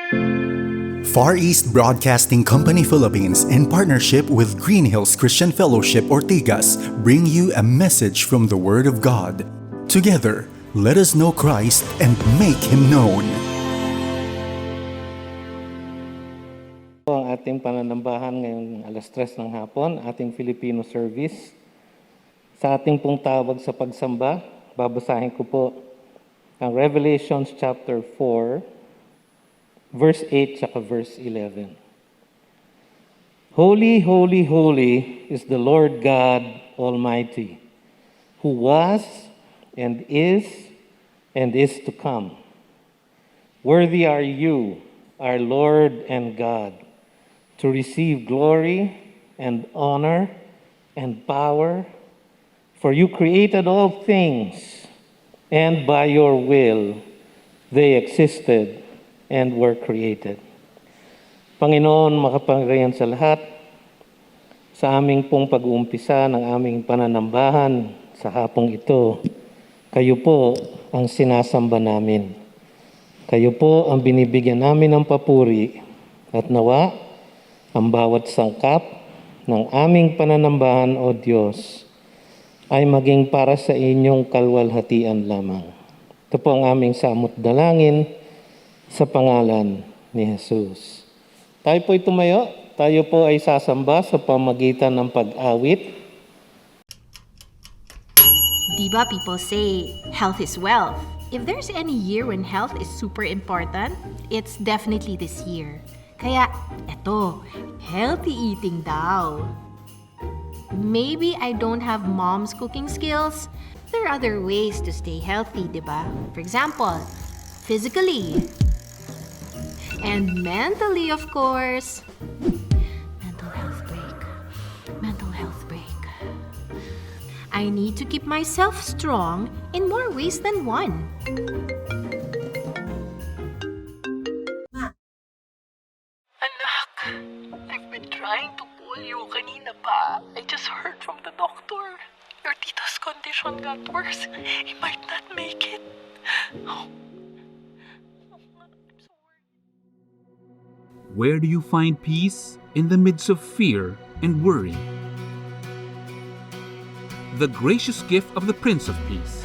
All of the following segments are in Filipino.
Far East Broadcasting Company Philippines, in partnership with Green Hills Christian Fellowship Ortigas, bring you a message from the Word of God. Together, let us know Christ and make Him known. Ang ating pananambahan ngayong alas 3 ng hapon, ating Filipino service. Sa ating pong tawag sa pagsamba, babasahin ko po ang Revelations chapter 4, verse 8 saka verse 11. Holy, holy, holy is the Lord God Almighty, who was and is to come. Worthy are you, our Lord and God, to receive glory and honor and power, for you created all things, and by your will they existed and were created. Panginoon, makapangyarihan sa lahat, sa aming pong pag-uumpisa ng aming pananambahan sa hapong ito, kayo po ang sinasamba namin. Kayo po ang binibigyan namin ng papuri at nawa ang bawat sangkap ng aming pananambahan, O Diyos, ay maging para sa inyong kalwalhatian lamang. Ito po ang aming samot dalangin sa pangalan ni Jesus. Tayo po'y tumayo. Tayo po ay sasamba sa pamagitan ng pag-awit. Diba people say, health is wealth. If there's any year when health is super important, it's definitely this year. Kaya, eto, healthy eating daw. Maybe I don't have mom's cooking skills. There are other ways to stay healthy, diba? For example, physically. And mentally, of course. Mental health break. Mental health break. I need to keep myself strong in more ways than one. Anak, I've been trying to pull you kanina pa. I just heard from the doctor. Your tito's condition got worse. He might not make it. Oh. Where do you find peace in the midst of fear and worry? The gracious gift of the Prince of Peace.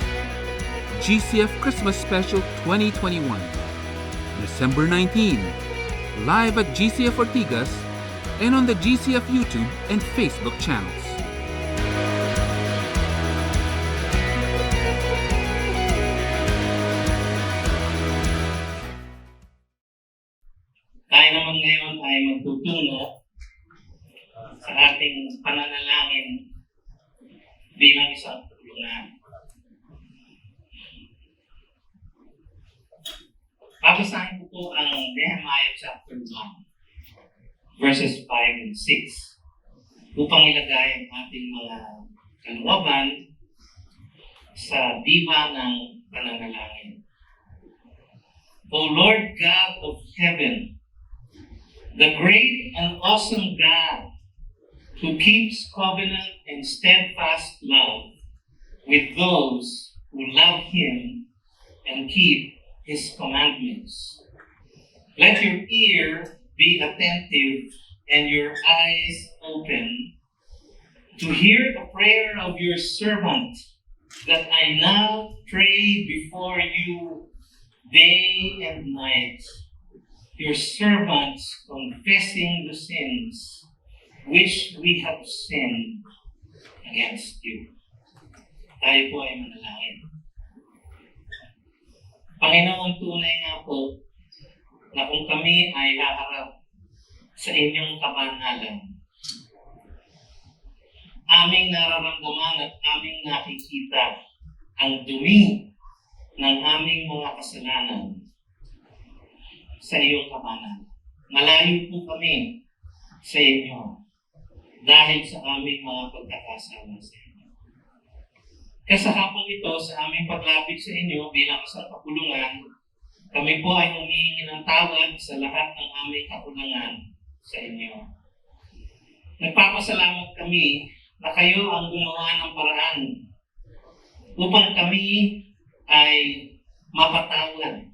GCF Christmas Special 2021. December 19. Live at GCF Ortigas and on the GCF YouTube and Facebook channels. Tayo naman ngayon ay magtutungo sa ating pananalangin bilang isang tulungan. Babasahin ko po ang Nehemiah chapter 1, verses 5 and 6 upang ilagay ang ating mga kalooban sa diwa ng pananalangin. O Lord God of heaven, the great and awesome God who keeps covenant and steadfast love with those who love Him and keep His commandments. Let your ear be attentive and your eyes open to hear the prayer of your servant that I now pray before you day and night, your servants confessing the sins which we have sinned against you. Tayo po ay manalangin. Panginoon, tunay nga po na kung kami ay haharap sa inyong kabanalan, aming nararamdaman at aming nakikita ang dumi ng aming mga kasalanan sa iyong kabanan. Malayo po kami sa inyo dahil sa aming mga pagkakasala sa inyo. Kaya sa hapon ito, sa aming paglapit sa inyo bilang isang kapulungan, kami po ay humihingi ng tawad sa lahat ng aming kakulangan sa inyo. Nagpapasalamat kami na kayo ang gumawa ng paraan upang kami ay mapatawad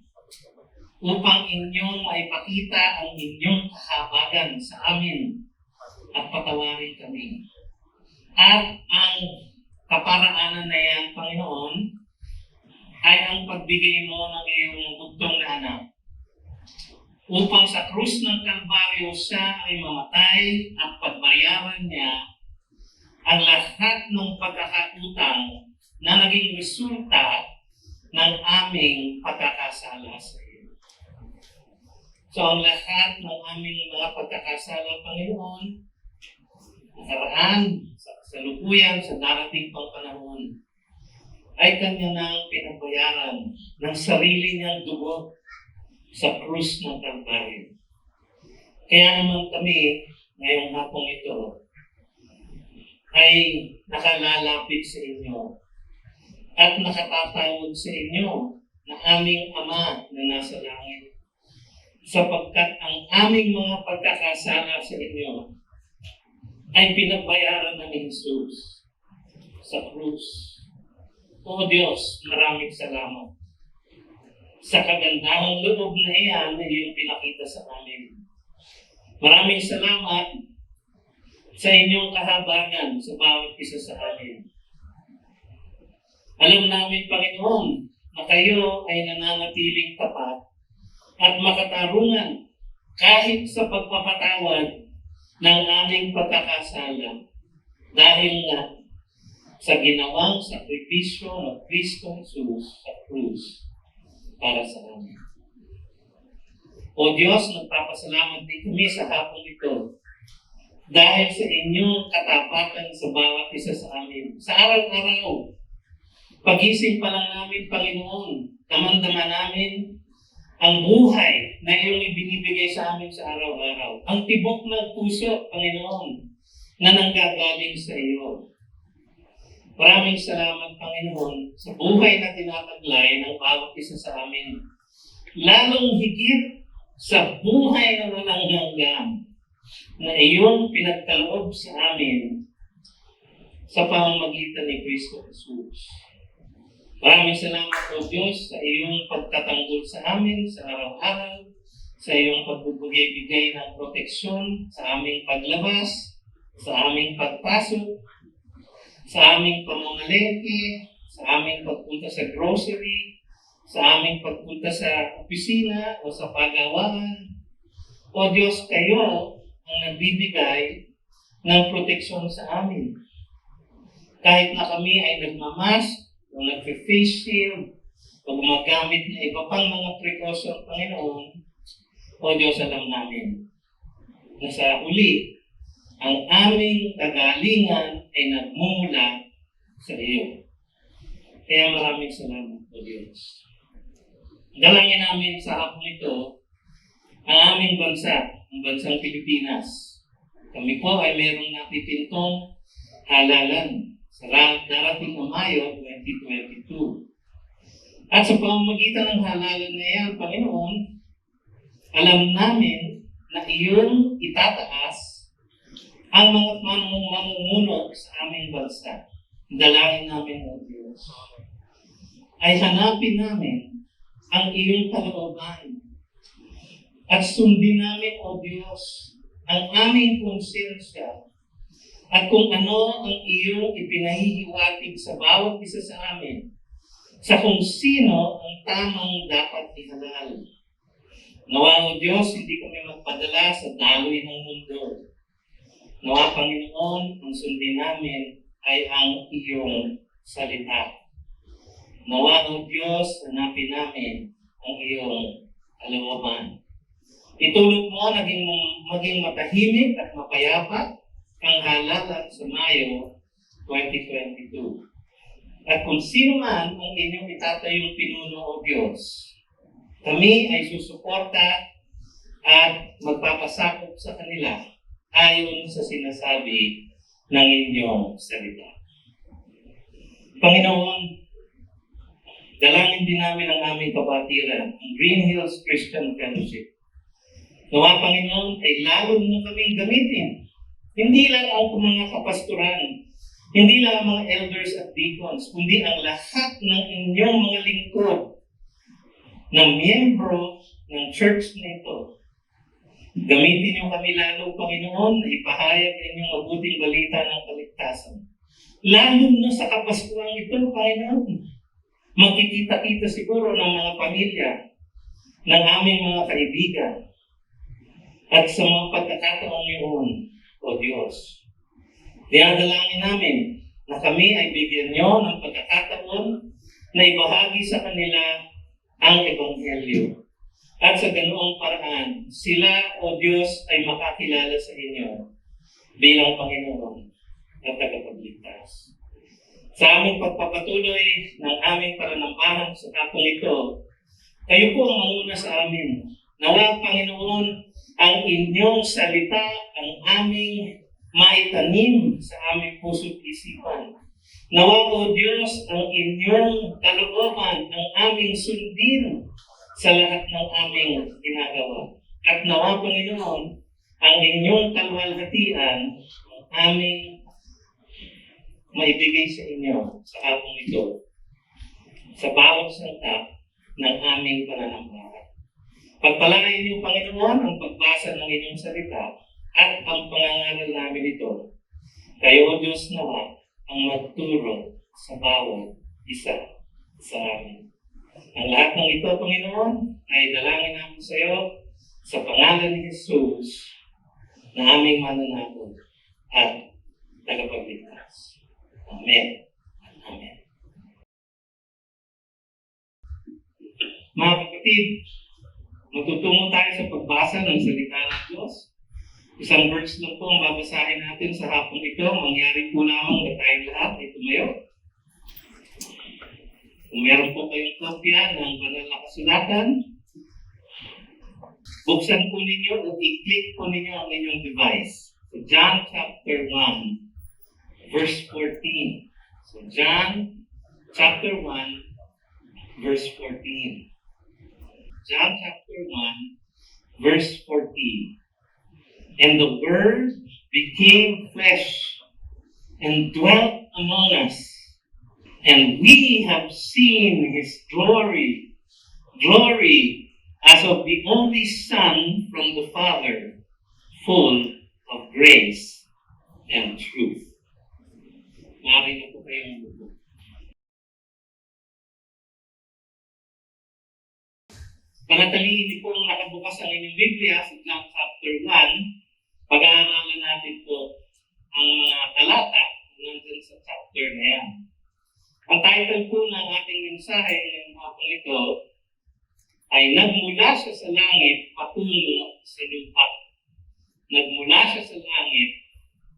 upang inyong maipakita ang inyong kahabagan sa amin at patawarin kami. At ang kaparaanan na yan, Panginoon, ay ang pagbigay mo ng iyong bugtong na anak, upang sa krus ng Kalbaryo siya ay mamatay at pagbayaran niya ang lahat ng pagkakautang na naging resulta ng aming pagkakasala sa iyo. So ang lahat ng aming mga pagkakasala, Panginoon, nakaraan, sa kasalukuyan, sa darating pang panahon, ay kanya nang pinabayaran ng sarili niyang dugo sa krus ng Kalbaryo. Kaya naman kami, ngayong hapong ito, ay nakalalapit sa inyo at nakatatawag sa inyo na aming Ama na nasa langit, sapagkat ang aming mga pagkakasala sa inyo ay pinabayaran ng Jesus sa krus. O Diyos, maraming salamat sa kagandahang loob na iyan na iyong pinakita sa amin. Maraming salamat sa inyong kahabagan sa bawat isa sa amin. Alam namin, Panginoon, na kayo ay nananatiling tapat at makatarungan kahit sa pagpapatawad ng aming pagkakasala dahil nga sa ginawang sakripisyo ng Kristo Jesus sa krus para sa amin. O Diyos, nagpapasalamat din kami sa hapong ito dahil sa inyong katapatan sa bawat isa sa amin. Sa araw-araw, pagising pa lang namin, Panginoon, damang-dama namin ang buhay na iyong ibinibigay sa amin sa araw-araw. Ang tibok ng puso, Panginoon, na nanggagaling sa iyo. Maraming salamat, Panginoon, sa buhay na tinataglay ng bawat isa sa amin. Lalong higit sa buhay na walang hanggan na iyong pinagkaloob sa amin sa pamamagitan ni Kristo Jesus. Maraming salamat, O Diyos, sa iyong pagtatanggol sa amin sa araw-araw, sa iyong pagbubigay-bigay ng proteksyon sa aming paglabas, sa aming pagpasok, sa aming pamamalengke, sa aming pagpunta sa grocery, sa aming pagpunta sa opisina o sa pagawaan. O Diyos, kayo ang nagbibigay ng proteksyon sa amin. Kahit na kami ay nagmamask, o nag-face shield, o gumagamit ng iba pang mga precaution, Panginoon, o Diyos, alam namin na sa uli, ang aming kagalingan ay nagmumula sa iyo. Kaya maraming salamat, O Diyos. Dalangin namin sa hapon ito, ang aming bansa, ang bansang Pilipinas. Kami po ay mayroong napipintong halalan sa darating na Mayo 2022. At sa pamamagitan ng halalan na yan, Panginoon, alam namin na iyong itataas ang mga mamumuno sa aming bansa. Dalangin namin, O Diyos, ay hanapin namin ang iyong kalooban at sundin namin, O Diyos, ang aming konsensya at kung ano ang iyong ipinahihiwatig sa bawat isa sa amin sa kung sino ang tamang dapat ihalal. Nawa, O Diyos, hindi kami magpadala sa daloy ng mundo. Nawa, Panginoon, ang sundin namin ay ang iyong salita. Nawa, O Diyos, hanapin namin ang iyong kalooban. Itulog mo maging matahimik at mapayapa ang halalan sa Mayo 2022. At kung sino man ang inyong itatayong pinuno, O Diyos, kami ay susuporta at magpapasakop sa kanila ayon sa sinasabi ng inyong salita. Panginoon, dalangin din namin ang aming kapatiran, ang Green Hills Christian Fellowship. Nawa, Panginoon, ay lalo mo kaming gamitin. Hindi lang ang mga kapastoran, hindi lang ang mga elders at deacons, kundi ang lahat ng inyong mga lingkod na miyembro ng church na ito. Gamitin niyo kami lalo, Panginoon, na ipahayag ang inyong mabuting balita ng kaligtasan. Lalo na sa Kapaskuhan ito, Panginoon. Magkikita-kita siguro ng mga pamilya, ng aming mga kaibigan, at sa mga pagkakataon yun, O Diyos. Dinadalangin namin na kami ay bigyan niyo ng pagkakataon na ibahagi sa kanila ang Ebanghelyo. At sa ganoong paraan, sila, O Diyos, ay makakilala sa inyo bilang Panginoon at tagapagligtas. Sa aming pagpapatuloy ng aming pananampahan sa kapong ito, kayo po ang manguna sa amin. Nawa, Panginoon, ang inyong salita ang aming maitanim sa aming puso't isipan. Nawa, O Diyos, ang inyong kalooban ang aming sundin sa lahat ng aming ginagawa. At nawa, Panginoon, ang inyong kalwalhatian ang aming maibigay sa inyo sa kapong ito, sa bawat salita ng aming pananampalataya. Pagpalain niyo, Panginoon, ang pagbasa ng inyong salita at ang pangangaral namin ito. Kayo, O Diyos, nawa, ang magturo sa bawat isa sa amin. Ang lahat ng ito, Panginoon, ay dalangin namin sa iyo sa pangalan ni Jesus na aming mananagot at tagapagligtas. Amen. Amen. Mga kapatid, matutungo tayo sa pagbasa ng salita ng Diyos. Isang verse lang po ang babasahin natin sa hapong ito. Mangyari po lamang na tayong lahat ay tumayo. Kung meron po kayong kopya ng banal na kasulatan, buksan po ninyo o i-click po ninyo ang inyong device. So John chapter 1, verse 14. So John chapter 1, verse 14. John chapter 1, verse 14. And the Word became flesh and dwelt among us. And we have seen His glory, glory as of the only Son from the Father, full of grace and truth. Maaari na po kayong buko. Panatilihin niyo po ang nakabukas ang inyong Biblia sa John chapter 1. Pag-aaralan natin po ang mga talata nandun sa chapter na yan. Ang title po ng ating mensahe ngayong hapon ito ay Nagmula siya sa langit, patungo sa lupa. Nagmula siya sa langit,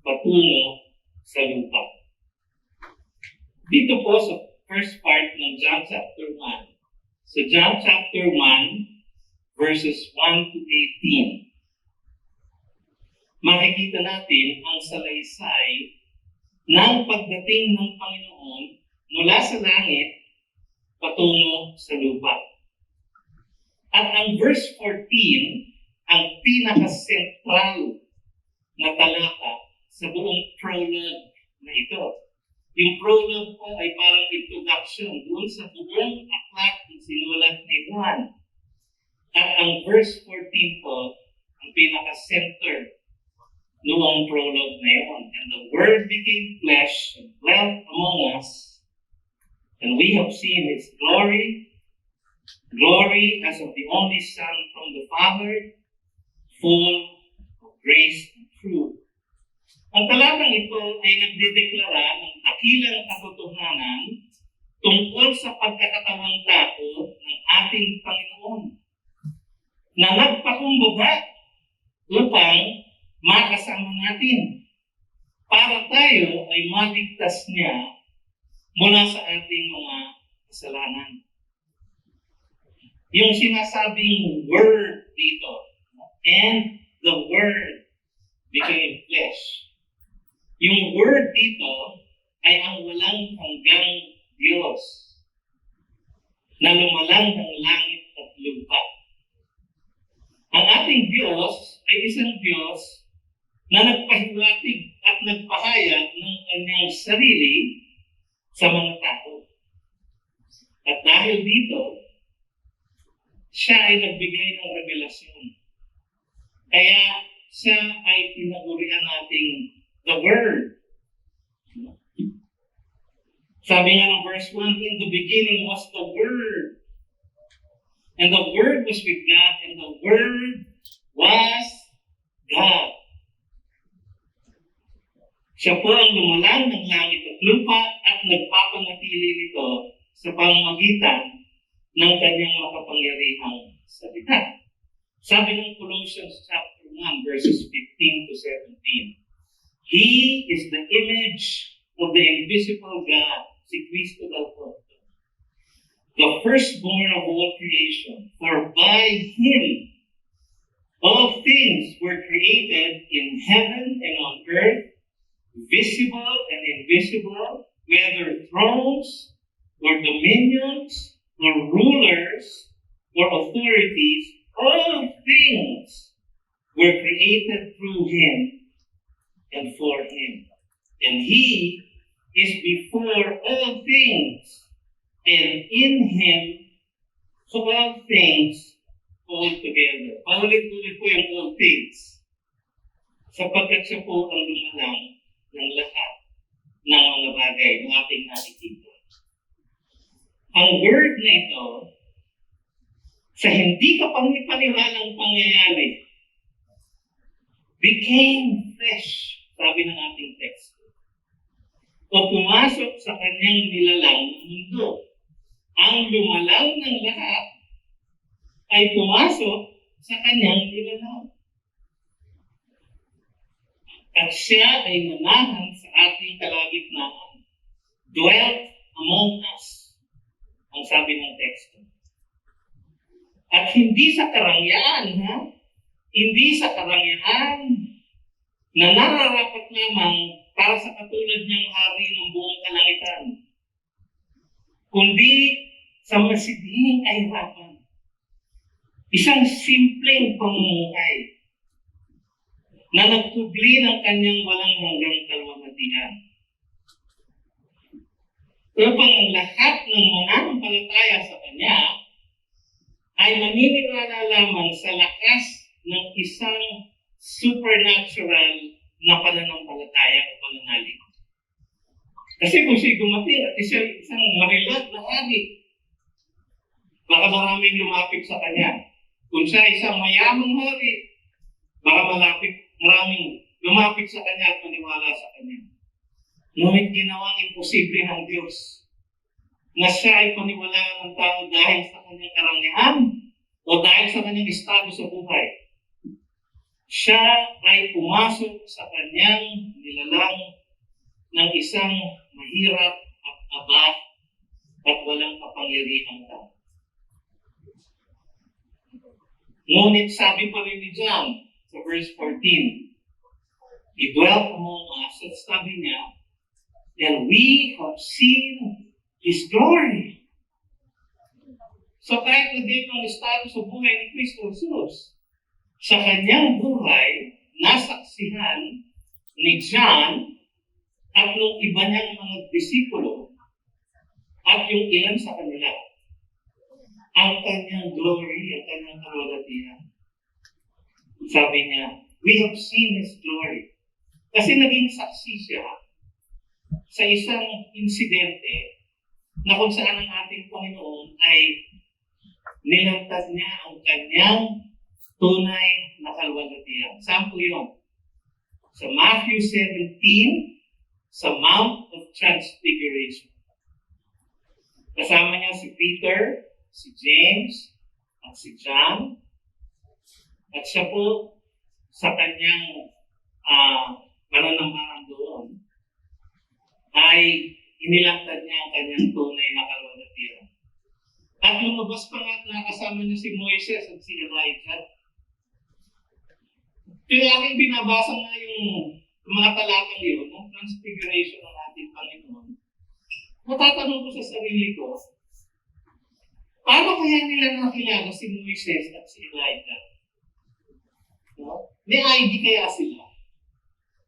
patungo sa lupa. Dito po sa first part ng John chapter 1. So John chapter 1, verses 1 to 18. Makikita natin ang salaysay ng pagdating ng Panginoon mula sa langit patungo sa lupa. At ang verse 14, ang pinaka-sentral na talata sa buong prologue na ito. Yung prologue po ay parang introduction doon sa buong aklat na sinulat ni Juan. At ang verse 14 po, ang pinaka-center noong prologue na yun. And the Word became flesh and dwelt among us. And we have seen His glory, glory as of the only Son from the Father, full of grace and truth. Ang talatang ito ay nagdedeklara ng dakilang katotohanan tungkol sa pagkakatawang tao ng ating Panginoon na nagpakumbaba upang makasama natin para tayo ay maligtas niya mula sa ating mga kasalanan. Yung sinasabing word dito, and the Word became flesh. Yung word dito ay ang walang hanggang Diyos na lumalang ng langit at lupa. Ang ating Diyos ay isang Diyos na nagpahiwatig at nagpahayag ng kanyang sarili sa mga tao. At dahil dito, Siya ay nagbigay ng revelasyon. Kaya siya ay tinagurian nating the Word. Sabi nga ng verse 1, in the beginning was the Word. And the Word was with God, and the Word was God. Siya po ang lumalang ng langit at lupa at nagpapanatili nito sa pamamagitan ng kanyang makapangyarihang salita. Sabi ng Colossians chapter 1, verses 15 to 17, He is the image of the invisible God, si Kristo daw po, the firstborn of all creation, for by Him all things were created in heaven and on earth, visible and invisible, whether thrones or dominions or rulers or authorities, all things were created through Him and for Him. And He is before all things, and in Him all things hold together. Paulit-ulit po yung all things. Sapagkat siya po ang lumalang ng lahat ng mga bagay na ating nakikita. Ang word na ito, sa hindi kapani-paniwalang pangyayari, became flesh, sabi ng ating text, o pumasok sa kanyang nilalang ng mundo. Ang lumalang ng lahat ay pumasok sa kanyang nilalang. At siya ay nanahan sa ating kalagitnaan. Dwelt among us, ang sabi ng teksto. At hindi sa karangyaan, hindi sa karangyaan na nararapat lamang para sa katulad niyang hari ng buong kalangitan, kundi sa masidhing kahirapan. Isang simpleng pamumuhay na nagkubli ng kanyang walang hanggang kalwalhatian. Upang ang lahat ng mananampalataya sa kanya ay maniniwala lamang sa lakas ng isang supernatural na pananampalataya o pananalig. Kasi kung siya gumating at isang marilat na hari, baka maraming lumapit sa kanya. Kung siya isang mayamang hari, baka maraming lumapit sa kanya at maniwala sa kanya. Ngunit ginawang imposible ng Diyos na siya ay paniwalaan ng tao dahil sa kanyang karangyaan o dahil sa kanyang estado sa buhay. Siya ay pumasok sa kanyang nilalang ng isang mahirap at abad at walang kapangyarihang tao. Ngunit sabi pa rin ni John sa verse 14, He dwelt among us, at sabi niya, and we have seen His glory. So kahit na din ang estado sa buhay ni Kristo Jesus, sa kanyang buhay, nasaksihan ni John at ng iba niyang mga disipulo at yung ilan sa kanila ang kanyang glory, ang kanyang kalwalhatian. Sabi niya, we have seen His glory. Kasi naging saksi siya sa isang insidente na kung saan ang ating Panginoon ay nilantad niya ang kanyang tunay na kalwalhatian. Saan po yun? Sa Matthew 17, sa Mount of Transfiguration. Kasama niya si Peter, si James, at si John. At siya po sa kanyang pananambahan doon ay inilantad niya ang kanyang tunay na kalwalhatian. At lumabas pa nga na kasama niya si Moises at si Elijah. Kaya aking binabasa nga yung mga talatang yun, ng transfiguration ng ating Panginoon. Matatanong ko sa sarili ko, paano kaya nila nakilala si Moises at si Elijah? No? May ID kaya sila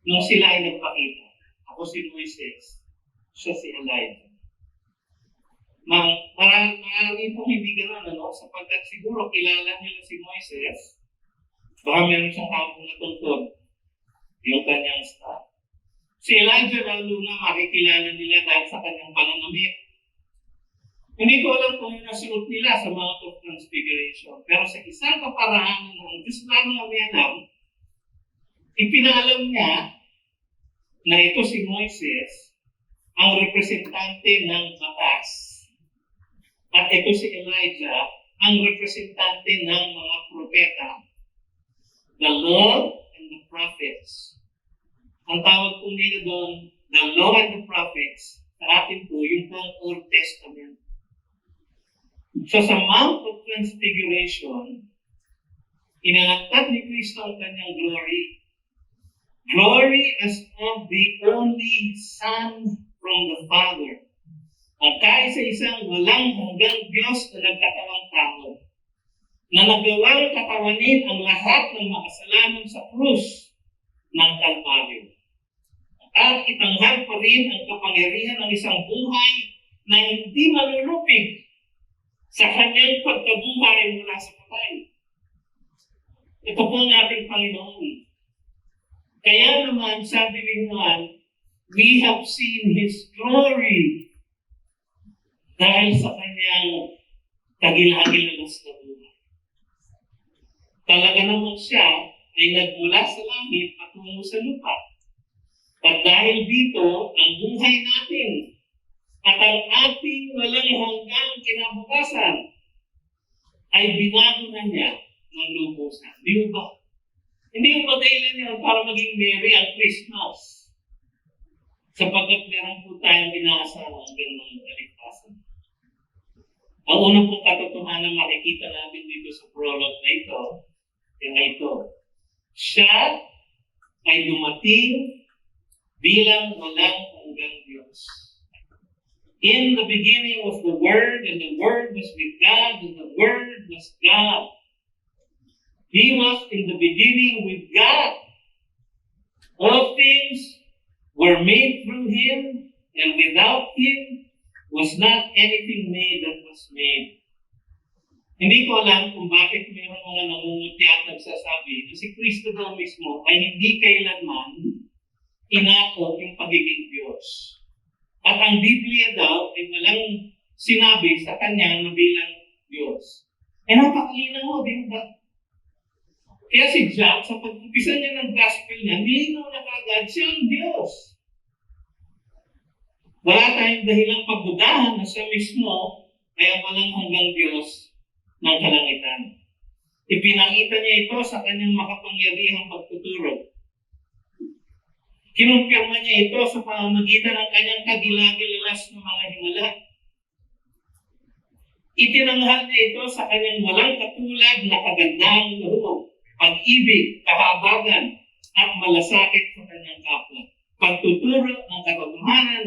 nung sila ay nagpakita. Ako si Moises, siya si Elijah. Marami pong hindi gano'n, sapagkat siguro kilala nila si Moises, baka meron siyang habang natungkod yung kanyang staff. Si Elijah lalo na makikilala nila dahil sa kanyang pananamit. Hindi ko alam kung yung nasuot nila sa Mount of Transfiguration. Pero sa isang kaparahanan ng Diyos lang na may alam, ipinalam niya na ito si Moises ang representante ng batas. At ito si Elijah ang representante ng mga propeta. The law and the prophets. Ang tawag po nila doon, the law and the prophets, sa atin po, yung pong Old Testament. So sa Mount of Transfiguration, inangkat ni Kristo ang kanyang glory. Glory as of the only Son from the Father. At kaisa-isang walang hanggang Diyos na nagkatawang tao, na nagawang katawanin ang lahat ng makasalanan sa krus ng Kalbaryo. At itanghal pa rin ang kapangyarihan ng isang buhay na hindi malulupig sa kanyang pagkabuhay mula sa patay. Ito po ang ating Panginoon. Kaya naman, sabi ni Juan, we have seen His glory dahil sa kanyang kagilhagilalas na buhay. Talaga naman siya ay nagmula sa langit patungo sa lupa. At dahil dito, ang buhay natin at ang ating walang hanggang kinabukasan ay binago na niya ng lubusan. Di ba? Hindi mo ba dahilan yun para maging merry ang Christmas? Sapagkat meron po tayong inaasahan ang ganong kaligtasan. Ang unang pong katotohanan makikita natin dito sa prologue na ito, yung ito. Siya ay dumating bilang walang hanggang Diyos. In the beginning was the Word, and the Word was with God, and the Word was God. He was in the beginning with God. All things were made through Him, and without Him was not anything made that was made. Hindi ko alam kung bakit mayroong mga namumutya at nagsasabi na si Kristo daw mismo ay hindi kailanman inako yung pagiging Diyos. At ang Biblia daw ay walang sinabi sa kanya na bilang Diyos. Eh napakalinaw mo, di ba? Kaya si John, sa pag-umpisa niya ng gospel niya, nilinaw na kagad siya ang Diyos. Wala tayong dahilang pagdudahan na siya mismo ay ang walang hanggang Diyos ng kalangitan. Ipinakita niya ito sa kanyang makapangyarihang pagtuturo. Kinumpirma niya ito sa pamamagitan ng kanyang kagilagilalas ng mga himala. Itinanghal niya ito sa kanyang walang katulad na kagandang loob, pag-ibig, kahabagan, at malasakit sa kanyang kapwa. Pagtuturo ng katotohanan,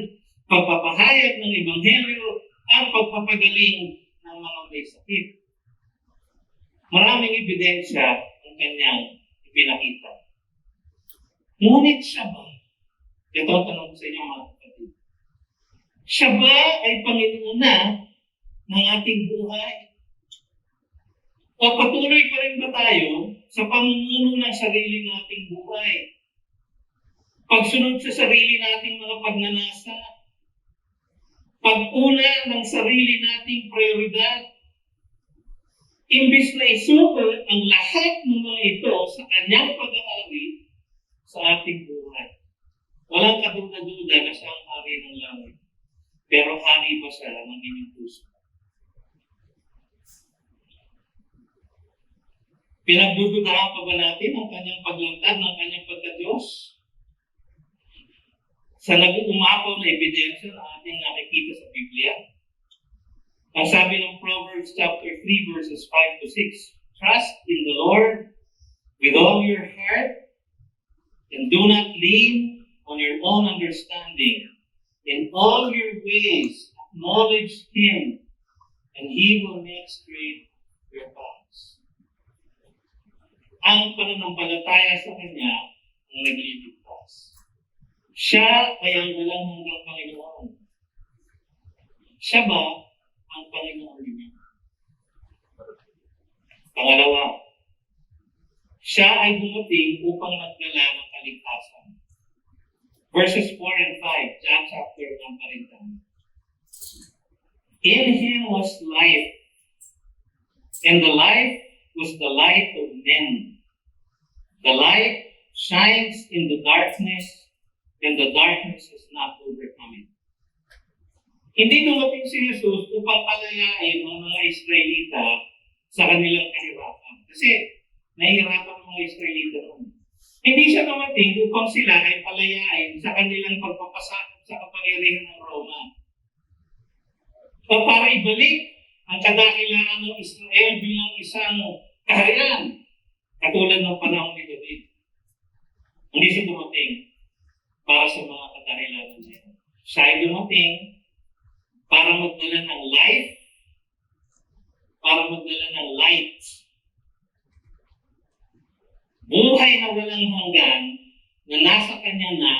pagpapahayag ng ebanghelyo, at pagpapagaling ng mga may sakit. Maraming ebidensya ang kanyang ipinakita. Ngunit siya ba? Ito ang tanong ko sa inyo mga kapatid. Siya ba ay Panginoon na ng ating buhay? O patuloy pa rin ba tayo sa pamumuno ng sarili nating buhay? Pagsunod sa sarili nating mga pagnanasa? Pag-una ng sarili nating prioridad? Imbis na isuot ang lahat ng mga ito sa kanyang pag-aari sa ating buhay. Walang kaduda-duda na siya ang hari ng langit. Pero hari ba siya ng inyong puso? Pinagdududahan pa ba natin ang kanyang paglantad ng kanyang pagka-Diyos? Sa nag-uumapaw na ebidensya na ating nakikita sa Biblia, ang sabi ng Proverbs chapter 3 verses 5 to 6, trust in the Lord with all your heart and do not lean on your own understanding. In all your ways, acknowledge Him, and He will make straight your paths. Ang pananampalataya sa Kanya ang nagliligtas. Siya ay ang walang hanggang Panginoon. Siya ba ang Panginoon ninyo. Pangalawa, siya ay dumating upang magdala ng kaligtasan. Verses 4 and 5, John chapter 1 pa rin tayo. In him was life, and the life was the light of men. The light shines in the darkness, and the darkness has not overcome it. Hindi dumating si Jesus upang palayain ang mga Israelita sa kanilang kahirapan. Kasi nahihirapan ang mga Israelita noon. Hindi siya dumating upang sila ay palayain sa kanilang pagpapasakop sa kapangyarihan ng Roma. O para ibalik ang kadakilaan ng Israel bilang isang kaharian, katulad ng panahon ni David. Hindi siya dumating para sa mga kadakilaan niya. Siya ay dumating para magdala ng life, para magdala ng light. Buhay na walang hanggan na nasa kanya na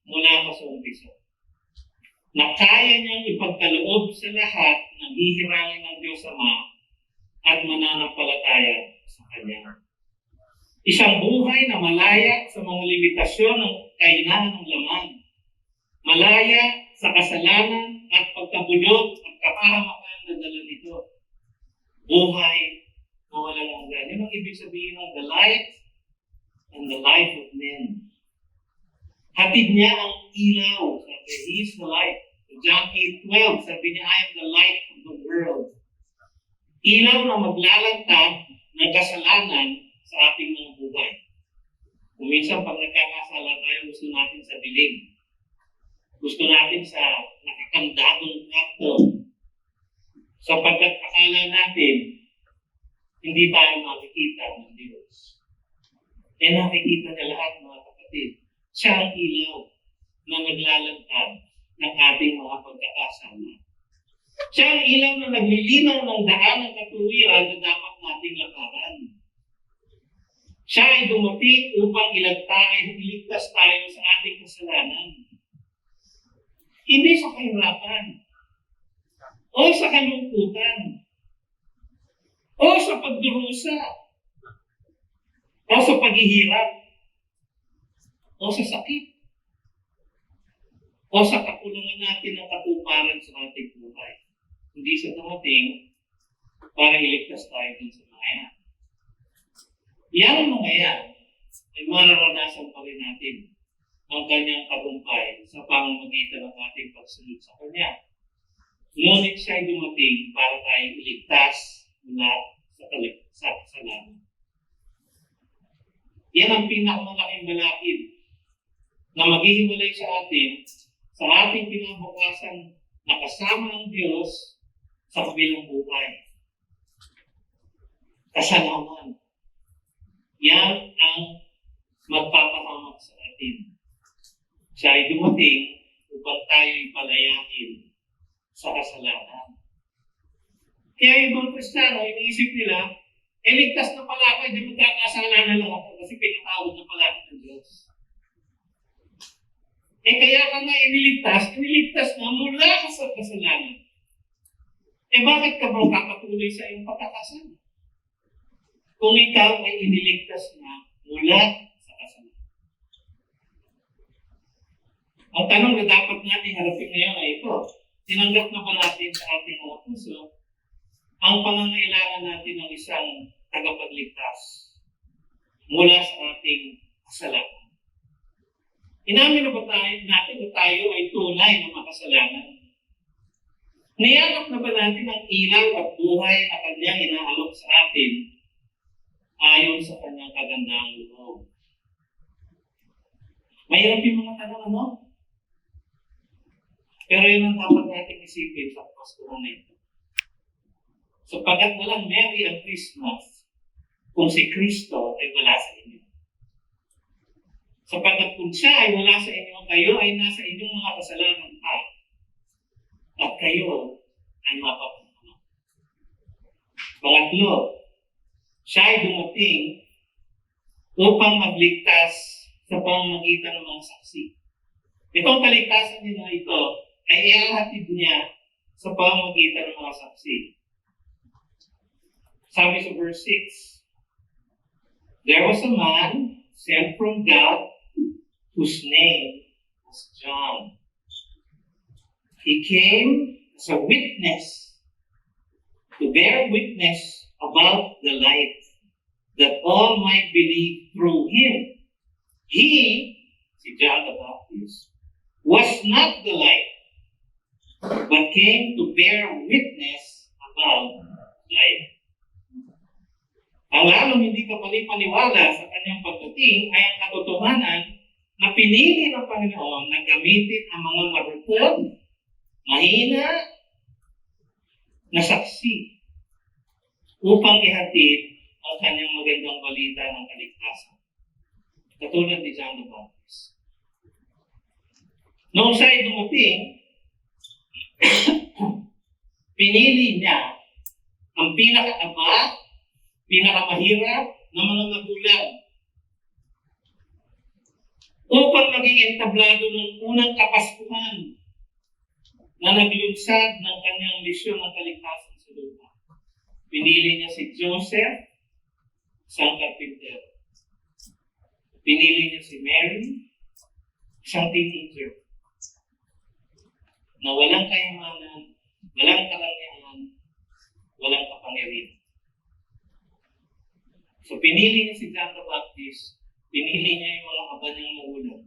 mula pa sa umpisa. Na kaya niyang ipagkaloob sa lahat ng hihirangin ng Diyos Ama at mananampalataya sa Kanya. Isang buhay na malaya sa mga limitasyon ng kahinaan ng laman. Malaya sa kasalanan at pagkabulog at kapahamakan na dala nito. Buhay na walang hanggan. Yan ang ibig sabihin ng the light and the life of men. Hatid niya ang ilaw. Sabi, He is the light. John 8:12, sabi niya, I am the light of the world. Ilaw na maglalantad ng kasalanan sa ating mga buhay. Kung minsan pag nagkakasala tayo, gusto natin sa dilim. Gusto natin sa nakakandadong kwarto. Sapagkat akala natin, hindi tayo makikita ng Diyos. E nakikita na lahat, mga kapatid. Siya ang ilaw na naglalantad ng ating mga pagkakasala. Siya ang ilaw na naglilinaw ng daan ng katuwiran na dapat nating lakaran. Siya ay dumating upang iligtas tayo sa ating kasalanan. Hindi sa kahirapan, o sa kalungkutan, o sa pagdurusa, o sa paghihirap, o sa sakit, o sa kakulangan natin ng katuparan sa ating buhay. Hindi siya dumating para iligtas tayo dun sa mga yan. Yang mga yan ay mararanasan pa rin natin ang kanyang tagumpay sa pamamagitan ng ating pagsunod sa kanya. Ngunit siya ay dumating para tayo iligtas mula sa kasalanan. Yan ang pinakamalaking balakid na maghihiwalay sa atin sa ating kinabukasan na kasama ang Diyos sa kabilang buhay. Kasalanan. Yan ang magpapahamak sa atin. Siya ay dumating upang tayo ipalayain sa kasalanan. Kaya yung mga Kristiyano, iniisip nila, ligtas na pala ako, hindi magkakasala na lang ako kasi pinatawad na pala ako ng Diyos. Kaya ka nga iniligtas na mula ka sa kasalanan. Bakit ka ba kakatuloy sa iyong pagkakasala? Kung ikaw ay iniligtas na mula sa kasalanan. Ang tanong na dapat natin harapin ngayon ay ito. Tinanggap na ba natin sa ating mga puso ang pangangailangan natin ng isang tagapagligtas mula sa ating kasalanan? Inamin na ba natin na tayo ay tunay na makasalanan? Niyanap na ba natin ang ilaw at buhay na kanyang inaalok sa atin ayon sa kanyang kagandahang loob? Mahirap yung mga tanong, ano? Pero yun ang dapat natin isipin sa Paskohan na ito. Sapagkat walang Merry ang Christmas kung si Kristo ay wala sa inyo. Sapagkat kung siya ay wala sa inyo, kayo ay nasa inyong mga kasalanan pa. At kayo ay mapapahamak. Pangatlo, siya ay dumating upang magligtas sa pamamagitan ng mga saksi. Itong kaligtasan niya ito ay ihahatid niya sa pamamagitan ng mga saksi. Sabi sa verse 6, there was a man sent from God whose name was John. He came as a witness to bear witness about the light, that all might believe through him. He, si John the Baptist, was not the light, but came to bear witness about light. Ang lalong hindi ka panipaniwala sa kanyang pagdating ay ang katotohanan na pinili ng Panginoon na gamitin ang mga marupok, mahina na saksi upang ihatid ang kanyang magandang balita ng kaligtasan. Katulad ni John the Baptist. Noong siya'y dumating, pinili niya ang pinakaaba, pinakamahirap na mga magulang upang maging entablado ng unang kapaskuhan na naglunsad ng kanyang misyon ng kaligtasan sa lupa. Pinili niya si Joseph, isang carpenter. Pinili niya si Mary, isang teenager, na walang kayamanan, walang karangyaan, walang kapangyarihan. So pinili niya si John the Baptist, pinili niya yung mga kabanyang magulang.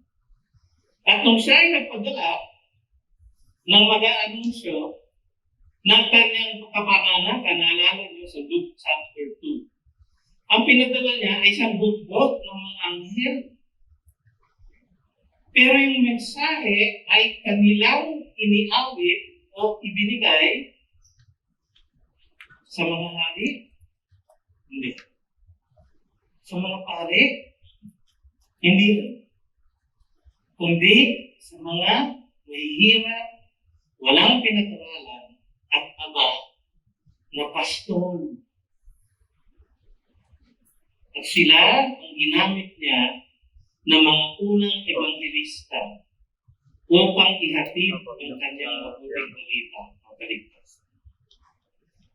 At nung siya ay nagpadala ng mag-aanunsyo ng kanyang kapanganakan, naalala niyo sa Luke chapter 2, ang pinadala niya ay isang bukbok ng mga anghel. Pero yung mensahe ay kanilang iniawit o ibinigay sa mga hari? Hindi. Sa mga pare? Hindi rin. Kundi sa mga mahihirap, walang pinag-aralan at aba na pastol. At sila ang ginamit niya ng mga unang ebanghelista upang ihatid ang kanyang mabuting balita ng kaligtasan.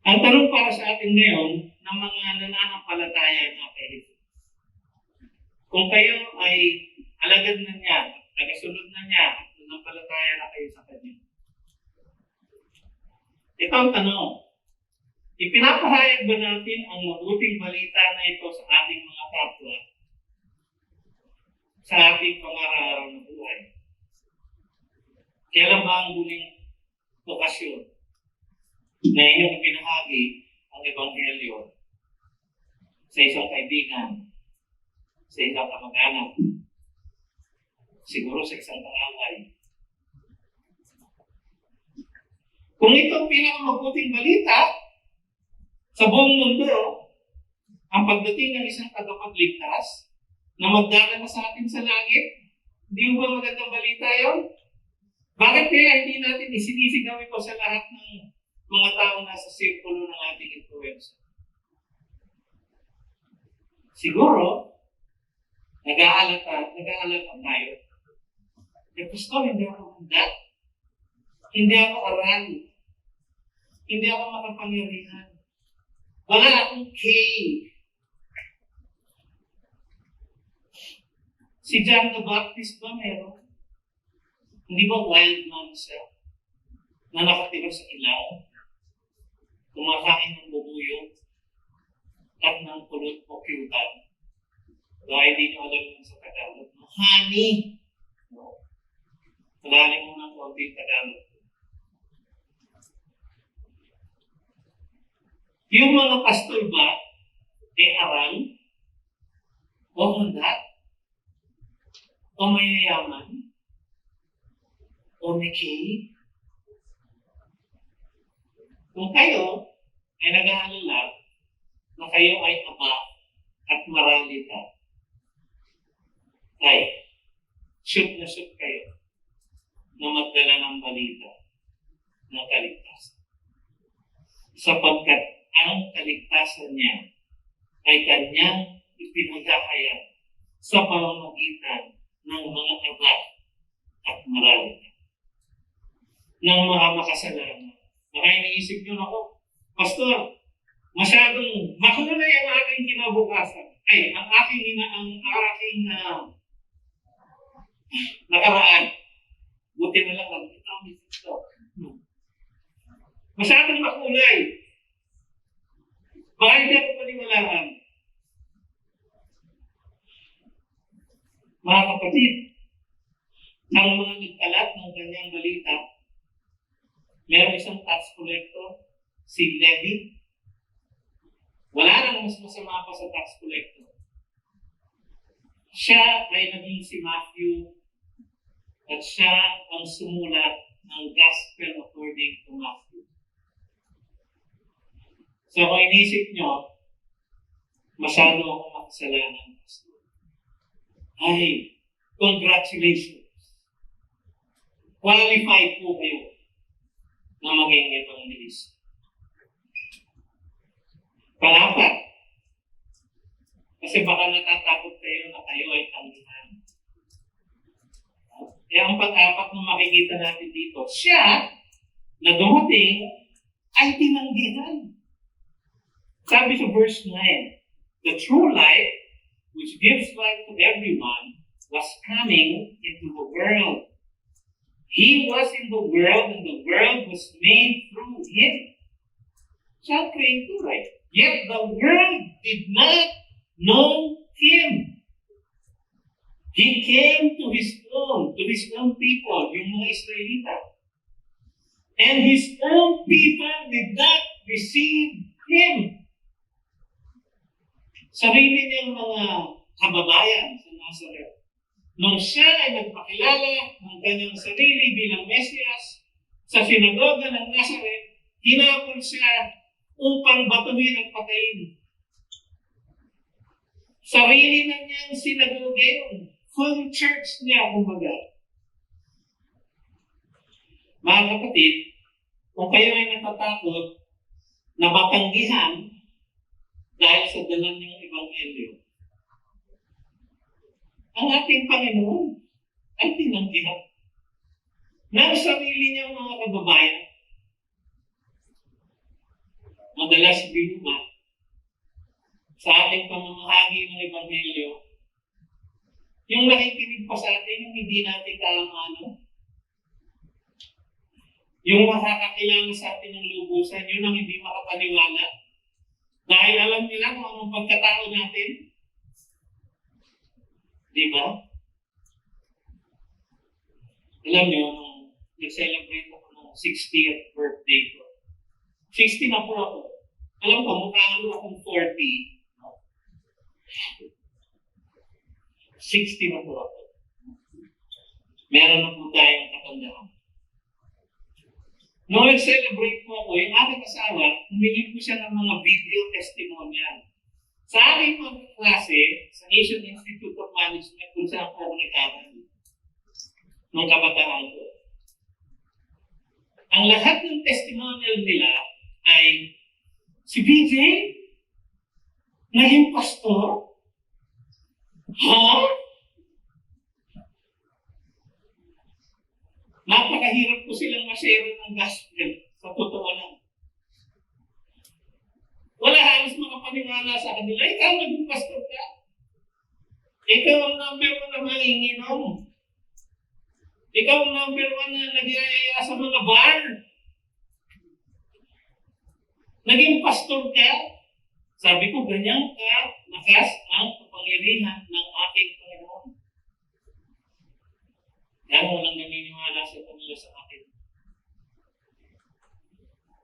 Ang tanong para sa atin ngayon ng mga nananampalataya na kay Jesus, kung kayo ay alagad na niya, nagasunod na niya, at nanampalataya na kayo sa kanya. Ito ang tanong, ipinapahayag ba natin ang mabuting balita na ito sa ating mga kapwa, sa ating pang-araw-araw na buhay? Kailan ba ang huling okasyon na inyong pinahagi ang Ebanghelyo sa isang kaibigan, sa isang kamag-anak, siguro sa isang kaaway? Kung ito ang pinakamabuting balita sa buong mundo, ang pagdating ng isang tagapagligtas na magdadala sa atin sa langit, hindi ba magandang balita yun? Bakit kaya hindi natin isinisigaw ito sa lahat ng mga taong nasa sirkulo ng ating influence? Siguro, nag-aalata tayo. Pastor, hindi ako handa. Hindi ako aral. Hindi ako makapangyarihan. Wala akong key. Si John the Baptist ba meron? Hindi ba wild man siya na nakatira sa ilaw? Kumakain ng bubuyog at ng pulot o kyutan. Dahil hindi nyo alam yun sa Tagalog. Honey! No. Malalim mo ng konting Tagalog. Yung mga pastor ba, aral? O handa? O mayayaman? O may key? Kung kayo ay nag-aalala na kayo ay aba at maralita, ay shoot na shoot kayo na magdala ng balita ng kaligtasan. Sapagkat ang kaligtasan niya ay kanyang ipinagkakaya sa pamamagitan ng mga aba at maralita, ng mga makasalanan Baka iniisip nyo, ako, Pastor, masyadong makulay ang aking kinabukasan. Ay, ang aking nakaraan. Buti na lang nagkita ang ito. Masyadong makulay. Baka hindi ako paniwalaan. Mga kapatid, ang mga nagkalat ng kanyang balita, meron isang tax collector, si Levi. Wala nang mas masama pa sa tax collector. Siya ay naging si Matthew at siya ang sumulat ng Gospel according to Matthew. So kung inisip nyo, masyado akong makasalanan. Ay, congratulations. Qualified po kayo na maging evangelist. Pang-apat, kasi baka natatakot kayo na kayo ay tanggihan. Kaya ang pang-apat na makikita natin dito, siya na dumating ay tinanggihan. Sabi sa verse 9, the true light, which gives light to everyone, was coming into the world. He was in the world, and the world was made through him. Siya ang creator, right? Yet the world did not know him. He came to his own people, yung mga Israelita. And his own people did not receive him. Sarili niyang mga kababayan sa Nazareth. Nung siya ay nagpakilala ng kanyang sarili bilang Mesiyas sa sinagoga ng Nazareth, hinapon siya upang batuhin at patayin. Sarili na niyang sinagoga yun. Full church niya, kumbaga. Mga kapatid, kung kayo ay natatakot na matanggihan dahil sa dala niyong ebanghelyo, ang ating Panginoon ay tinanggihan ng sarili niyang mga kababayan. Madalas binuma sa ating pamamahagi ng ebanghelyo, yung nakikinig pa sa atin, yung hindi natin kaamano, yung makakakilala sa atin ng lubusan, yun ang hindi makapaniwala. Dahil alam nila kung anong pagkatao natin. Di ba? Alam nyo, nung nag-celebrate ako ng 60th birthday ko, 60 na po ako. Alam ko, mukha akong 40. 60 na po ako. Meron na po tayong katandaan. Nung nag-celebrate po ako, yung aking asawa, humingi po siya ng mga video testimonial. Sa aking mga klase, sa Asian Institute of Management, kung saan po ako nag-aral nung kabataan ko. Ang lahat ng testimonial nila ay, si BJ, naging pastor? Ha? Napakahirap ko silang ma-share ng gospel. Sa totoo lang. Wala halos makapaniwala sa kanila. Ikaw naging pastor ka. Ikaw ang number 1 na manginginom. Ikaw ang number 1 na nagyayaya sa mga bar. Naging pastor ka. Sabi ko, ganyan ka, nakas ang kapangyarihan ng aking Panginoon. Kaya walang naniniwala sa kanila sa akin.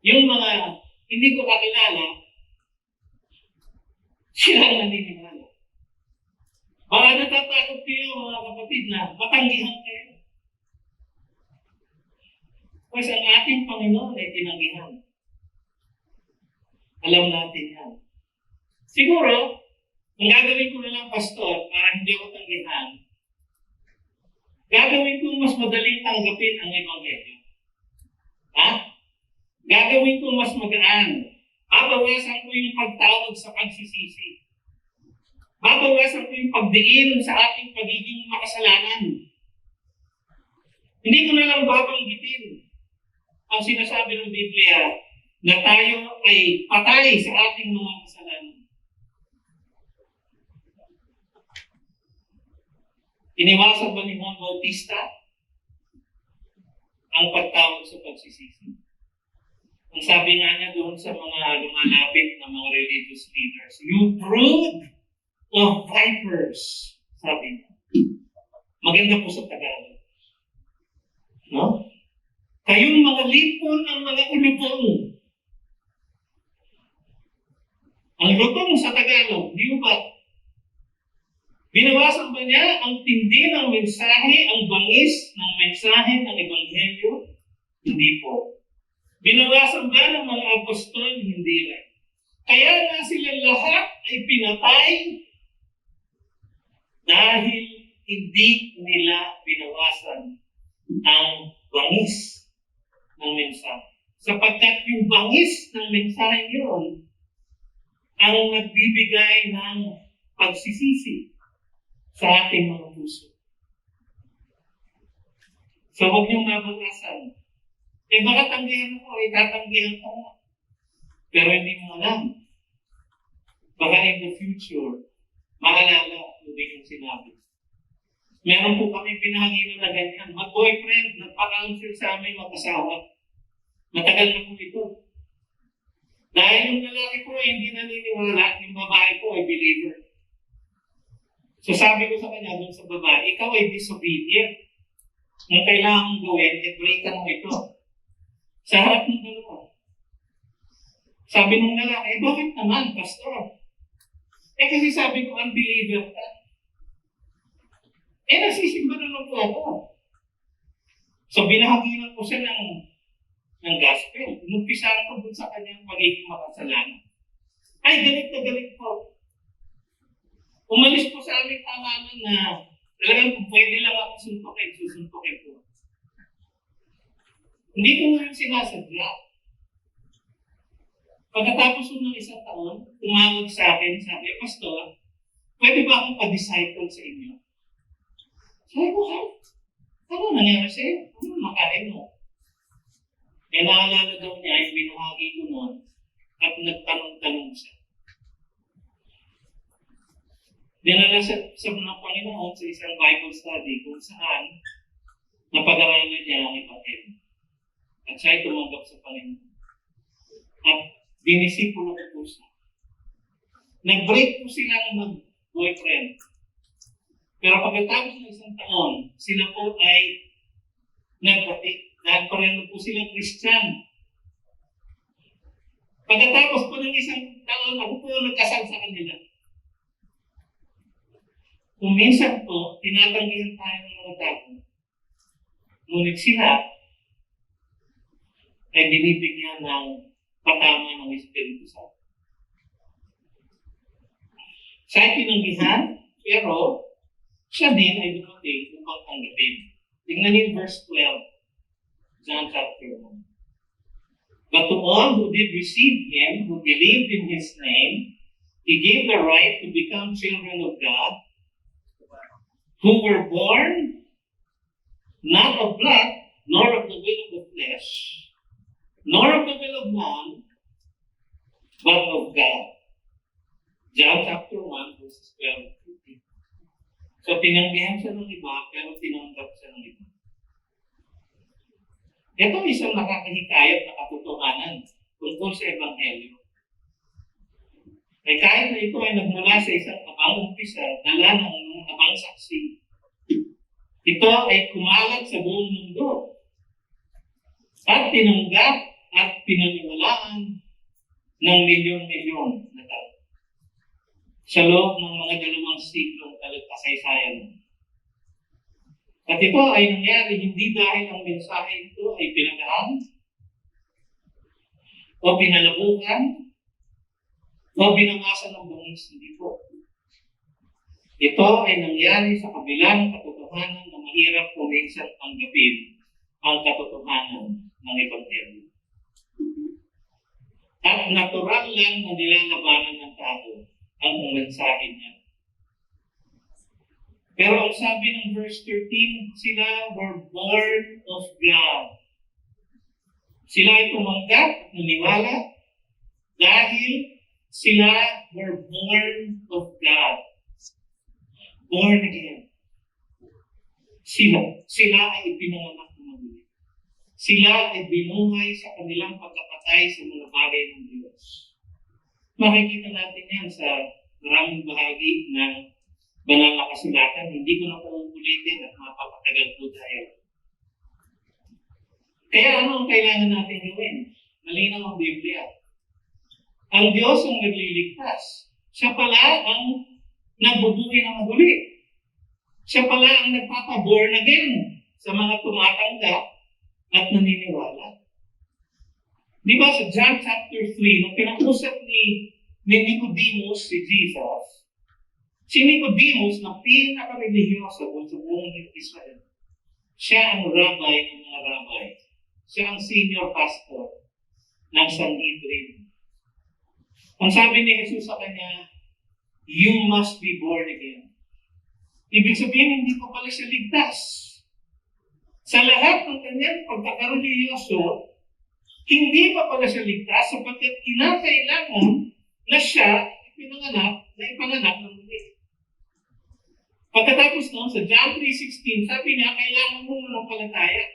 Yung mga hindi ko kakilala, sila ang naniniwala. Baka natatakot kayo mga kapatid na matanggihan kayo. Kasi ang ating Panginoon ay tinanggihan. Alam natin yan. Siguro, ang gagawin ko na lang, pastor, para hindi ako tanggihan, gagawin ko mas madaling tanggapin ang ebanghelyo. Ha? Gagawin ko mas magaan. Babawasan ko yung pagtawag sa pagsisisi. Babawasan ko yung pagdiin sa ating pagiging makasalanan. Hindi ko na lang babanggitin ang sinasabi ng Biblia na tayo ay patay sa ating mga kasalanan. Iniwasan ba ni Juan Bautista ang pagtawag sa pagsisisi? Ang sabi nga niya doon sa mga lumalapit na mga religious leaders, "You brood of vipers," sabi niya. Maganda po sa Tagalog. No? Kayong mga lipon ang mga ulupong. Ang lupong sa Tagalog, di ba? Binawasan ba niya ang tindi ng mensahe, ang bangis ng mensahe ng Ebanghelyo? Hindi po. Binawasan ba ng mga apostol? Hindi rin. Kaya nga sila lahat ay pinatay dahil hindi nila binawasan ang bangis ng mensahe. Sapagkat yung bangis ng mensahe yun ang nagbibigay ng pagsisisi sa ating mga puso. So huwag niyong mabawasan. Baka tanggihan ako, tatanggihan ko nga. Pero hindi mo alam. Baka in the future, maalala yung yung sinabi. Meron po kami pinahanginan na ganyan. Mag-boyfriend, nagpa-counsel sa amin mag-asawa. Matagal na po ito. Dahil yung lalaki ko ay hindi naniniwala, yung babae ko ay believer. So sabi ko sa kanya dun sa babae, ikaw ay disobedient. Ang kailangan mong gawin, breakan mo ito. Sa harap ng dalawa. Sabi nung lalaki, bakit naman, pastor? Kasi sabi ko, unbeliever ka. Nasisimba naman po ako. So binahaginan ko siya ng gospel. Inumpisahan ko dun sa kanyang pagiging makasalanan. Ay, galit na galit po. Umalis po sa aming tawanan na talagang kung pwede lang ako suntukin, susuntukin po. Hindi ko nga yung sinasadya. Pagkatapos ng isang taon, tumawag sa akin, sabi, Pastor, pwede ba akong pa-disciple sa inyo? Sabi ko, ha? Ano nangyari sa'yo? Ano makain mo? Naalala daw niya, yung binahagi ko noon, at nagtanong-tanong siya. Dinala sa mga Panginoon sa isang Bible study kung saan napag-aralan niya ang Ebanghelyo. At siya ay tumanggap sa Panginoon. At dinisipulo ko po siya. Nag-break po silang mag-boyfriend. Pero pagkatapos ng isang taon, sila po ay nagbatik. Dahil pareho po silang Christian. Pagkatapos po ng isang taon, ako po nagkasal sa kanila. Kung minsan po, tinatanggihan tayo ng mga tao. Ngunit sila ay binibigyan ng patama ng Espiritu Santo. Siya ay tinanggihan, pero siya din ay dumating upang tanggapin. Tingnan niyo verse 12. John chapter 1. But to all who did receive him, who believed in his name, he gave the right to become children of God, who were born not of blood, nor of the will of the flesh, nor of the will of man, but of God. John chapter 1, verses 12 to 15. So tinanggihan siya ng iba, pero tinanggap siya ng iba. Ito isang nakakahikayat na katotohanan tungkol sa Ebanghelyo. Kahit na ito ay nagmula sa isang abang umpisa, dala ng mga abang saksi. Ito ay kumalat sa buong mundo at tinanggap at pinaniwalaan ng milyon-milyon na tao. Sa loob ng mga 2 siklong kasaysayan. At ito ay nangyari hindi dahil ang mensahe ito ay pinagaan o pinalabukan o binangasan ng bangis. Hindi po. Ito ay nangyari sa kabila ng katotohanan na mahirap kuminsan tanggapin ang katotohanan ng Ebanghelyo. At natural lang na nilalabanan ng tao ang mensahe niya. Pero ang sabi ng verse 13, sila were born of God. Sila ay tumanggap at naniwala dahil sila were born of God. Born again. Sila ay ipinanganak ng muli. Sila ay binuhay sa kanilang pagkapatay sa mga bagay ng Diyos. Makikita natin yan sa maraming bahagi ng banal na kasulatan. Hindi ko na uulitin at mapapatagal po tayo. Kaya ano ang kailangan natin gawin? Malinaw ang Biblia. Ang Diyos ang nagliligtas. Siya pala ang nabubuhay ng muli. Siya pala ang nagpapaborn again sa mga tumatanggap at naniniwala. Di ba sa John chapter 3, nung pinag-usap ni Nicodemus si Jesus, si Nicodemus na pinaka-religyoso sa buong Israel, siya ang rabbi ng mga rabbi. Siya ang senior pastor ng Sanhedrin. Ang sabi ni Jesus sa kanya, you must be born again. Ibig sabihin, hindi pa pala siya ligtas. Sa lahat ng kanyang pagkakareligyoso, hindi pa pala siya ligtas sapagkat kinakailangan na siya ipanganak ng muli. Pagkatapos nun, sa John 3:16, sabi niya, kailangan mo manampalataya.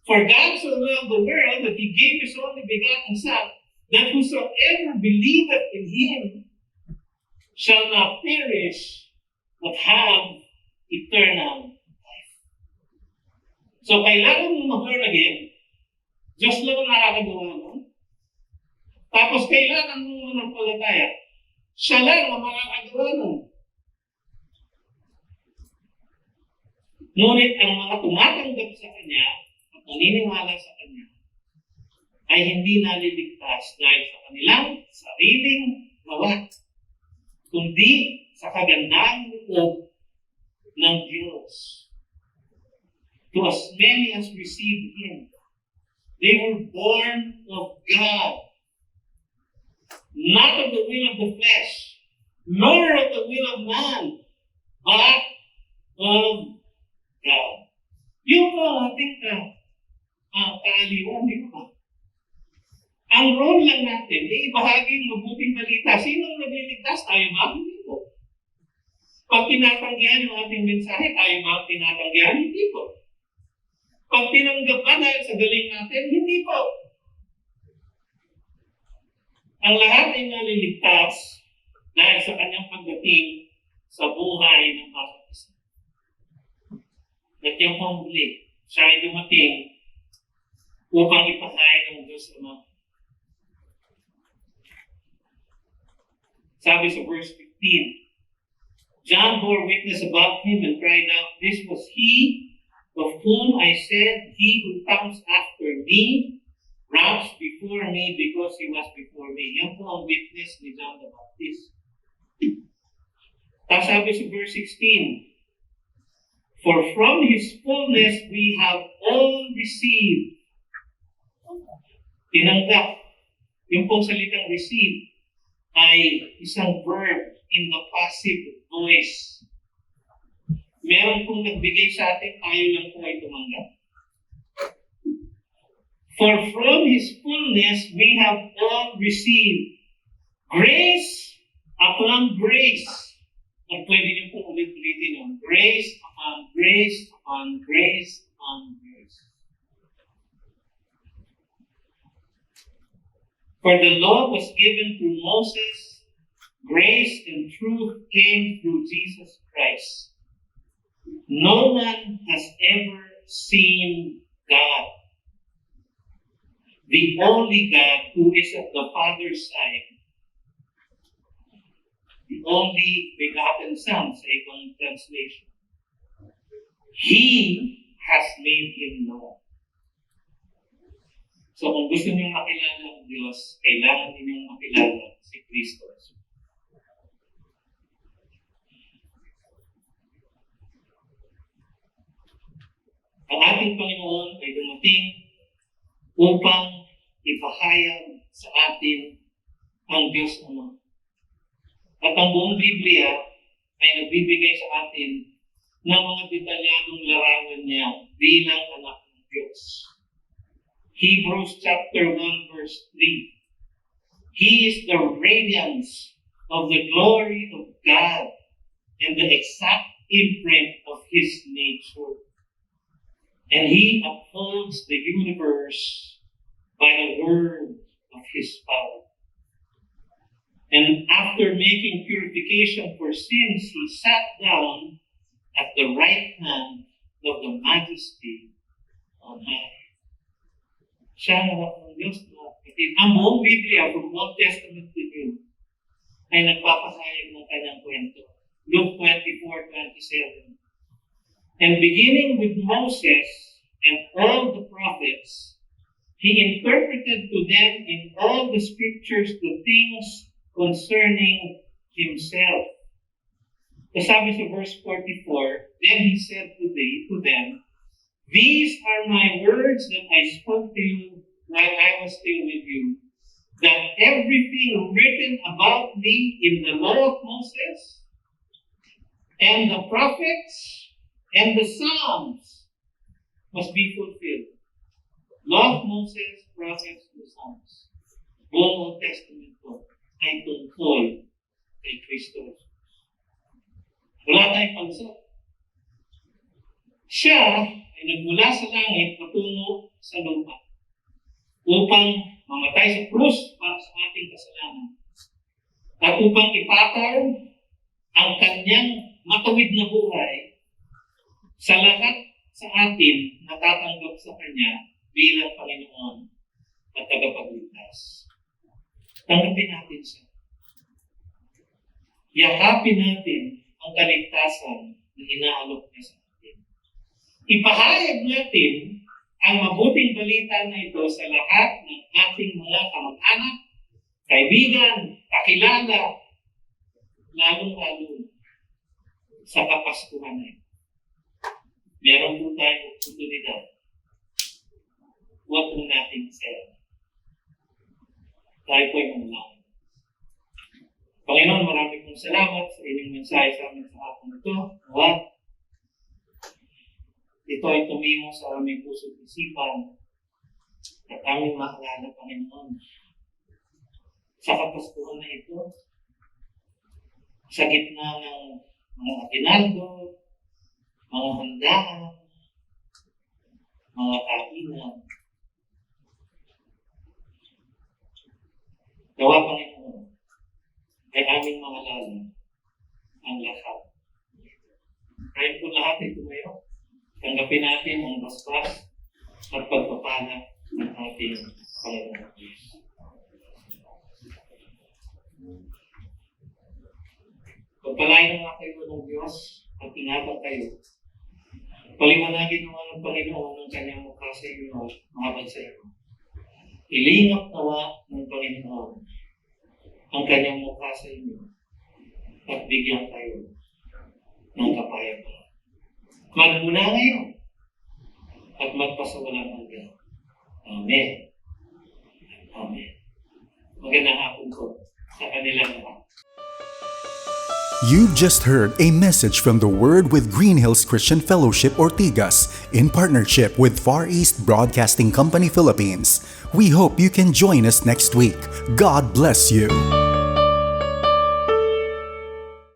For God so loved the world that He gave His only begotten Son, that whosoever believeth in Him shall not perish, but have eternal life. So, kailangan mo mag-born again. Diyos lang ang nakakagawa nun. Tapos, kailangan mo manampalataya. Siya lang ang makakagawa nun. Ngunit ang mga tumatanggap sa Kanya at naniniwala sa Kanya ay hindi naliligtas dahil sa kanilang sariling gawa, kundi sa kagandahang loob ng Diyos. To as many as received Him, they were born of God, not of the will of the flesh, nor of the will of man, but of God. Yung po ang ating kaaliwan, di ba? Ang role lang natin ay ibahaging mabuting balita. Sino ang nagliligtas? Tayo ba? Hindi po. Pag tinatanggihan yung ating mensahe, tayo ba ang tinatanggihan? Hindi po. Pag tinanggap ka dahil sa galing natin, hindi po. Ang lahat ay naliligtas dahil sa kanyang pagdating sa buhay ng bawat isa. At yung pamuli, siya ay dumating upang ipahayag ng Diyos Ama. Sabi sa verse 15, John bore witness about Him and cried out, this was He of whom I said, He who comes after me ranks before me because He was before me. Yan po ang witness ni John the Baptist. Tapos sabi sa verse 16, for from His fullness we have all received. Tinanggap. Yung pong salitang receive ay isang verb in the passive voice. Meron pong nagbigay sa atin, tayo lang po ay tumanggap. For from His fullness we have all received grace upon grace. At pwede niyo po ulit-ulitin yun. Grace upon grace upon grace upon grace. For the law was given through Moses, grace and truth came through Jesus Christ. No one has ever seen God, the only God who is at the Father's side, the only begotten Son, sa ibang translation. He has made Him known. So kung gusto niyong makilala ang Diyos, kailangan ninyong makilala si Kristo. Ang ating Panginoon ay dumating upang ipahayag sa atin ang Diyos Ama. At ang buong Biblia ay nagbibigay sa atin ng mga detalyadong larawan niya bilang anak ng Diyos. Hebrews chapter 1 verse 3. He is the radiance of the glory of God and the exact imprint of His nature. And He upholds the universe by the word of His power. And after making purification for sins, He sat down at the right hand of the Majesty on high. Siya na ng Diyos na ang buong Biblia from Old Testament to New ay nagpapahayag ng kanyang kwento. Luke 24:27. And beginning with Moses and all the prophets, He interpreted to them in all the scriptures the things concerning Himself. Sabi sa verse 44, then He said to them, these are my words that I spoke to you while I was still with you, that everything written about me in the law of Moses and the prophets and the Psalms must be fulfilled. Law of Moses, prophets, and Psalms. Buong Old Testament ko ay tungkol kay Kristo. Wala tayong pansot. Siya ay nagmula sa langit patungo sa lupa upang mamatay sa krus para sa ating kasalanan at upang ipataw ang kanyang matawid na buhay sa lahat sa atin na tatanggap sa kanya bilang Panginoon at tagapagligtas. Tanggapin natin siya. Yakapin natin ang kaligtasan na inaalok niya sa atin. Ipahayag natin ang mabuting balita na ito sa lahat ng ating mga kamag-anak, kaibigan, kakilala, lalong-lalo sa Kapaskuhan na ito. Meron po tayong oportunidad. Huwag po natin isaya. Tayo po ay manalangin. Panginoon, maraming pong salamat sa inyong mensahe sa amin sa hapon ito. Ito ay tumimo sa aming puso at isipan at aming maalala, Panginoon. Sa Kapaskuhan na ito, sa gitna ng mga aginaldo, mga handaan, mga kainan, gawa, Panginoon, ay aming maalala ang lahat. Kahit po lahat ay tumayo, tanggapin natin ang basbas at pagpapala ng ating Panginoon Diyos. Pagpalain ng kayo ng Diyos at ingatan kayo. Paliwanagin naman ng Panginoon ng kanyang mukha sa inyo, mahabag sa inyo. Ilingap nawa ng Panginoon ang kanyang mukha sa inyo at bigyan kayo ng kapayapaan. Magmula ngayon at magpasawalang hanggan. Amen. Amen. Magandang hapon ko sa kanilang lahat. You've just heard a message from the Word with Green Hills Christian Fellowship Ortigas in partnership with Far East Broadcasting Company Philippines. We hope you can join us next week. God bless you.